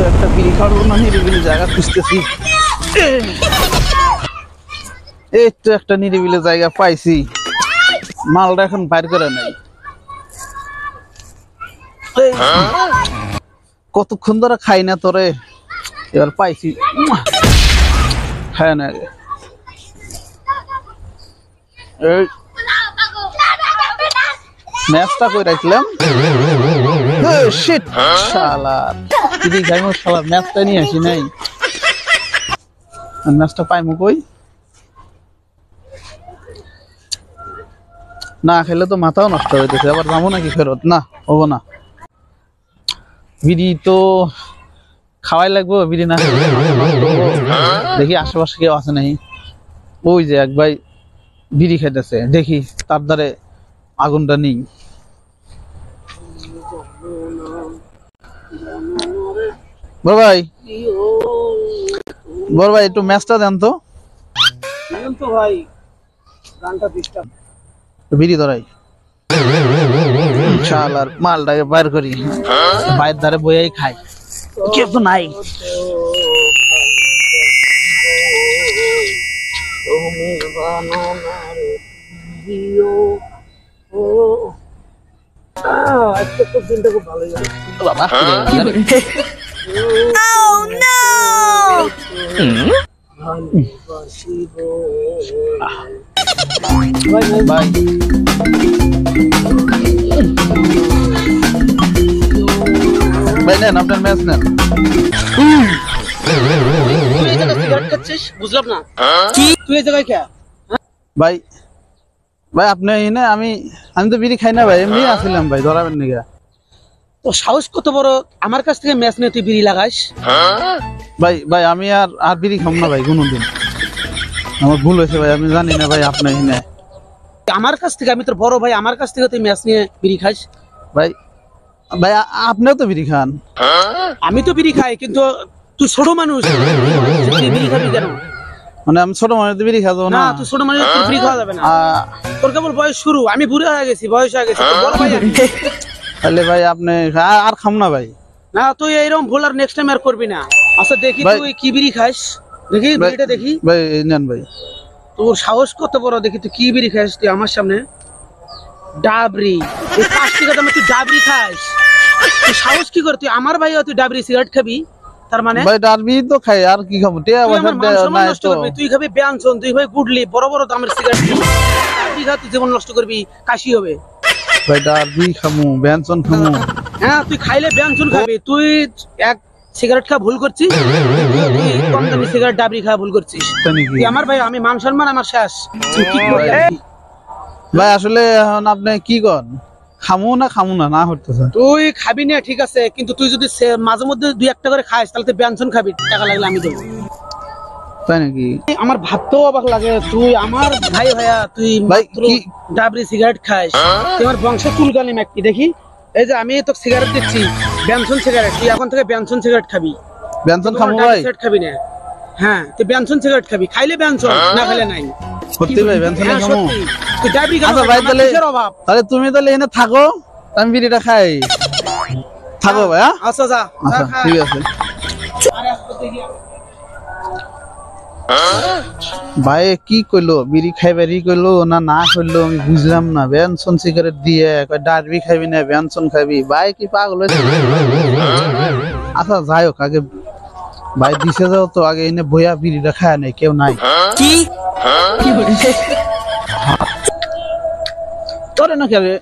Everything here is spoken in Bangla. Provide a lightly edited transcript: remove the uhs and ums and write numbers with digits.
একটা বিড়ি খাওয়ার না নিরিবিলি জায়গা খুঁজতেছি। এই তো একটা নিরিবিলি জায়গা পাইছি, মালটা এখন বাইর করে নাই। কতক্ষণ ধরে খাই না তোরে, এবার পাইছি। হ্যাঁ না ম্যাচটা কই রাখলাম, ম্যাচটা নিয়ে আসি নাই। ম্যাচটা পাইমু কই? না খেলে তো মাথাও নষ্ট হইতেছে, আবার যাবো নাকি ফেরত? না হবো না, বিড়ি তো খাওয়াই লাগবো। বিড়ি না দেখি আশেপাশে কেউ আছে নাই। ওই যে এক ভাই বিড়ি খাইতেছে, দেখি তার দ্বারে আগুনটা নেই। বড় ভাই, বড় ভাই একটু ম্যাচটা দেন তো। ভাই বিড়ি ধরাই শালার মালটাকে বাইর করি, বাইর ধারে বইয়াই খাই, কেউ তো নাই। ভাই নেন আপনার ম্যাচ নেন। বুঝলাম না তুই এই জায়গায় কে? ভাই ভাই আপনি এনে, আমি তো বিড়ি খাই না ভাই, এমনি আসছিলাম ভাই, ধরাবেন নাকি? তো সাহস কত বড়, আমার কাছ থেকে ম্যাচ নিয়ে তুই বিড়ি লাগাইস? ভাই ভাই আমি আর বিড়ি খাম না ভাই কোনোদিন, আমার ভুল হয়েছে ভাই, আমি জানি না ভাই। আপনি এনে আমার কাছ থেকে, আমি তোর বড় ভাই, আমার কাছ থেকে তুই ম্যাচ নিয়ে বিড়ি খাইস? ভাই ভাই আপনিও তো বিড়ি খান। আমি তো বিড়ি খাই, কিন্তু তুই ছোট মানুষ, তুই বিড়ি খাবি কেন? মানে আমি ছোট মানুষ বিড়ি খাবো না? তুই ছোট মানুষ, তোর বিড়ি খাওয়া যাবে না, তোর কেবল বয়স শুরু, আমি বুড়ো হয়ে গেছি, বয়স হয়ে গেছে, তোর বড় ভাই আমি। তাহলে ভাই আপনি আর খাম না ভাই। না তুই এইরকম ভুল আর নেক্সট টাইম আর করবি না। আচ্ছা দেখি তুই কি বিড়ি খাইস, দেখি বিড়িটা দেখি। ভাই নেন ভাই। তোর সাহস কত বড়, দেখি তুই কি বিড়ি খাইস তুই আমার সামনে? ডাবরি, এই 5 টাকা দামে তুই ডাবরি খাইস? তুই সাহস কি করে, তুই আমার ভাই তুই ডাবরি সিগারেট খাবি? তার মানে ভাই ডাবরি তো খাই, আর কি খাবো? তুই খাবি ব্যঞ্জন, তুই ভাই গুডলি বড় বড় দামের সিগারেট, ডাবরি খা, তুই জীবন নষ্ট করবি, কাশি হবে। ভাই ডাবরি খামু, ব্যঞ্জন খামু? হ্যাঁ তুই খাইলে ব্যঞ্জন খাবি, তুই এক সিগারেট খা ভুল করছিস, তুই কম দামি সিগারেট ডাবরি খা ভুল করছিস। তুই আমার ভাই, আমি মান সম্মান আমার শেষ। ভাই আসলে এখন আপনি কি কন, খামু না না হইতেছে? তুই খাবি না ঠিক আছে, কিন্তু তুই যদি মাঝে মধ্যে 2-1 করে খাস, তাহলে তুই ব্যঞ্জন খাবি, টাকা লাগলে আমি দেবো। তাই নাকি? আমার ভাবতেও অবাক লাগে, তুই আমার ভাই ভাইয়া, তুই ডাবরি সিগারেট খাস, তুই আমার বংশের চুলকানি মাকি। দেখি এই যে আমি তোকে সিগারেট দিচ্ছি, ব্যঞ্জন সিগারেট, তুই এখন থেকে ব্যঞ্জন সিগারেট খাবি। ব্যঞ্জন খাবো ভাই? সিগারেট খাবি না? হ্যাঁ তুই ব্যঞ্জন সিগারেট খাবি, খাইলে ব্যঞ্জন, না খাইলে নাই। সত্যি ভাই ব্যঞ্জন খাবো? তুই ডাবরি খাবি ভাই, তাহলে তুমি তাহলে এনে থাকো, আমি বিড়িটা খাই। থাকো ভাই। আচ্ছা যা, ঠিক আছে ভাই। কি কইলো, বিড়ি খাইবারই কইলো না কইলো আমি বুঝলাম না। ব্যঞ্জন সিগারেট দিয়ে ডাবরি খাবি না ব্যঞ্জন খাবি, ভাই কি পাগল হয়েছে? আচ্ছা যাই হোক, আগে ভাই দিছে যাও তো, আগে এনে বইয়া বিড়িটা খায় নাই, কেউ নাই কি তোরে না খেলে।